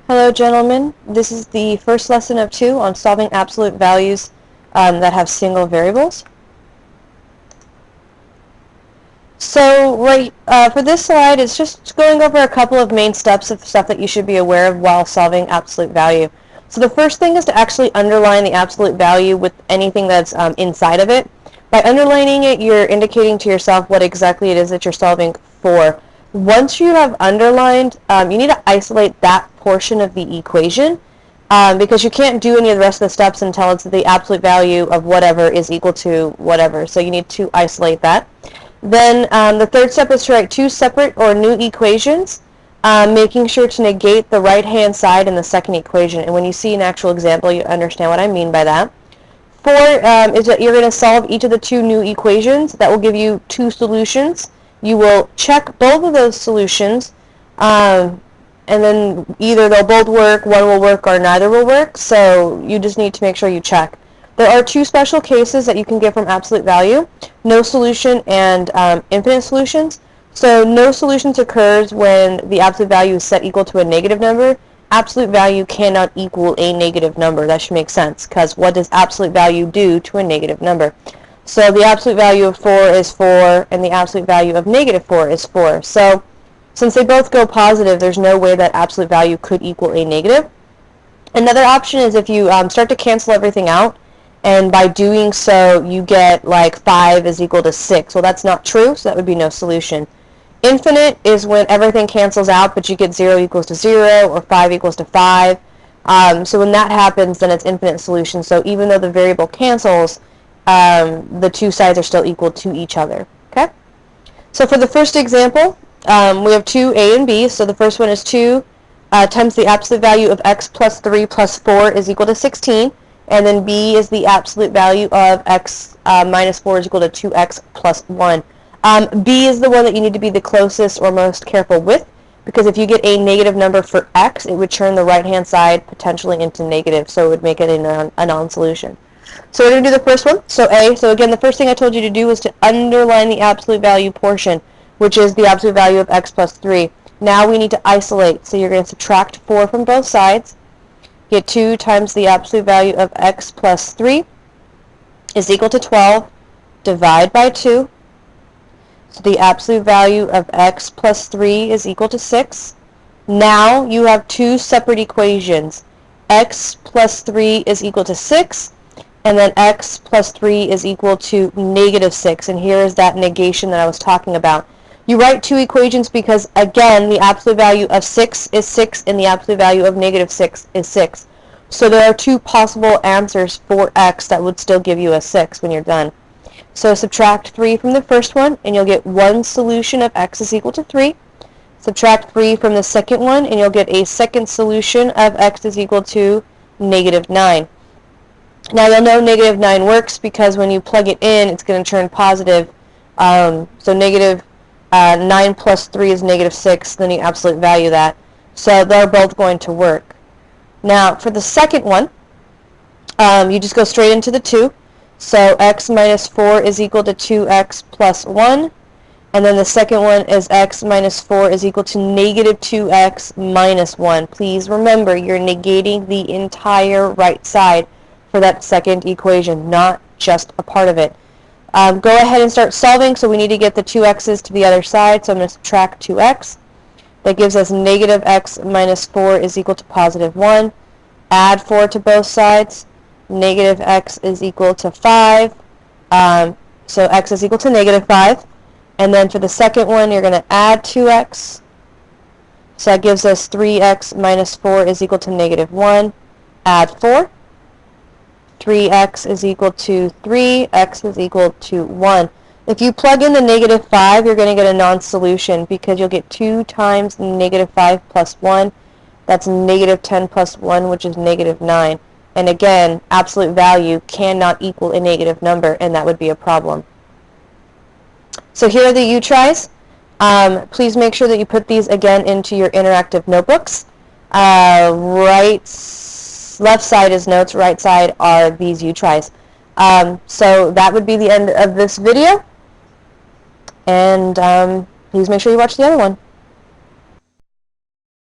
Hello, gentlemen. This is the first lesson of two on solving absolute values that have single variables. So for this slide, it's just going over a couple of main steps of stuff that you should be aware of while solving absolute value. So the first thing is to actually underline the absolute value with anything that's inside of it. By underlining it, you're indicating to yourself what exactly it is that you're solving for. Once you have underlined, you need to isolate that portion of the equation because you can't do any of the rest of the steps until it's the absolute value of whatever is equal to whatever. So you need to isolate that. Then the third step is to write two separate or new equations, making sure to negate the right-hand side in the second equation. And when you see an actual example, you understand what I mean by that. Four is that you're going to solve each of the two new equations. That will give you two solutions. You will check both of those solutions, and then either they'll both work, one will work, or neither will work. So you just need to make sure you check. There are two special cases that you can get from absolute value, no solution and infinite solutions. So no solutions occurs when the absolute value is set equal to a negative number. Absolute value cannot equal a negative number. That should make sense, because what does absolute value do to a negative number? So the absolute value of 4 is 4, and the absolute value of negative 4 is 4. So since they both go positive, there's no way that absolute value could equal a negative. Another option is if you start to cancel everything out, and by doing so, you get like 5 is equal to 6. Well, that's not true, so that would be no solution. Infinite is when everything cancels out, but you get 0 equals to 0, or 5 equals to 5. So when that happens, then it's infinite solution. So even though the variable cancels, the two sides are still equal to each other. Okay? So for the first example, we have two a and b. So the first one is 2 times the absolute value of x plus 3 plus 4 is equal to 16. And then b is the absolute value of x minus 4 is equal to 2x plus 1. B is the one that you need to be the closest or most careful with, because if you get a negative number for x, it would turn the right-hand side potentially into negative, so it would make it a non-solution. So we're going to do the first one. So A. So again, the first thing I told you to do was to underline the absolute value portion, which is the absolute value of x plus 3. Now we need to isolate. So you're going to subtract 4 from both sides. Get 2 times the absolute value of x plus 3 is equal to 12. Divide by 2. So the absolute value of x plus 3 is equal to 6. Now you have two separate equations. X plus 3 is equal to 6, and then x plus 3 is equal to negative 6. And here is that negation that I was talking about. You write two equations because, again, the absolute value of 6 is 6, and the absolute value of negative 6 is 6. So there are two possible answers for x that would still give you a 6 when you're done. So subtract 3 from the first one, and you'll get one solution of x is equal to 3. Subtract 3 from the second one, and you'll get a second solution of x is equal to negative 9. Now you'll know negative 9 works because when you plug it in, it's going to turn positive. So negative 9 plus 3 is negative 6, then you absolute value that. So they're both going to work. Now for the second one, you just go straight into the 2. So x minus 4 is equal to 2x plus 1. And then the second one is x minus 4 is equal to negative 2x minus 1. Please remember, you're negating the entire right side for that second equation, not just a part of it. Go ahead and start solving. So we need to get the 2x's to the other side. So I'm going to subtract 2x. That gives us negative x minus 4 is equal to positive 1. Add 4 to both sides. Negative x is equal to 5. So x is equal to negative 5. And then for the second one, you're going to add 2x. So that gives us 3x minus 4 is equal to negative 1. Add 4. 3x is equal to 3. X is equal to 1. If you plug in the negative 5, you're going to get a non-solution because you'll get 2 times negative 5 plus 1. That's negative 10 plus 1, which is negative 9. And again, absolute value cannot equal a negative number, and that would be a problem. So here are the U-tries. Please make sure that you put these again into your interactive notebooks. Left side is notes, right side are these U-tries. So that would be the end of this video. And please make sure you watch the other one.